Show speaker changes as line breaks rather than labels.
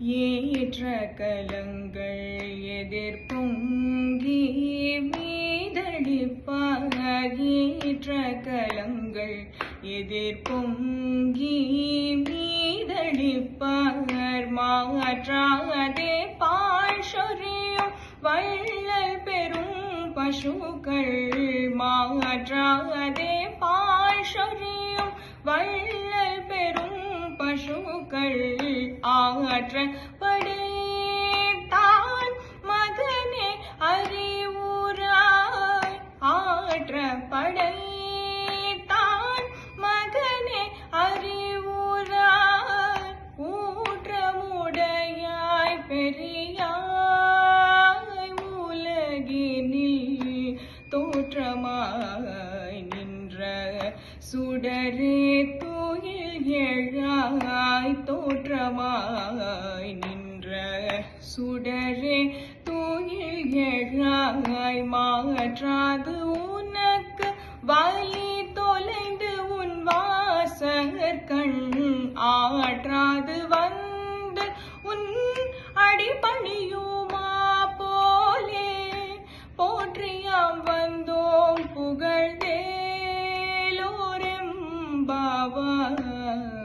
ஏற்ற கலங்கள் எதிர்பொங்கி மீதளிப்பார் ஏற்ற கலங்கள் எதிர்பொங்கி மீதளிப்பார் மாற்றாதே பால் சொரியும் வள்ளல் பெரும் பசுக்கள் மாற்றாதே பால் சொரியும் வள்ளல் பெரும் பசுக்கள் ஆற்ற படைத்தான் மகனே அறிவுராய் ஆற்ற படைத்தான் மகனே அறிவுராய் ஊற்றமுடையாய் பெரியாய் உலகினில் தோற்றமாய் நின்ற சுடரே தூயில் எழாய் தோற்றமாய் நின்ற சுடரே தூயில் எழாய் மாற்றாது உனக்கு வலி தொலைந்து உன் வாசகர் கண் ஆற்றாது வந்து உன் அடிபணியுமா போலே போற்றியாம் வந்தோம் புகழ்ந்தேலோரெம்பாவாய்.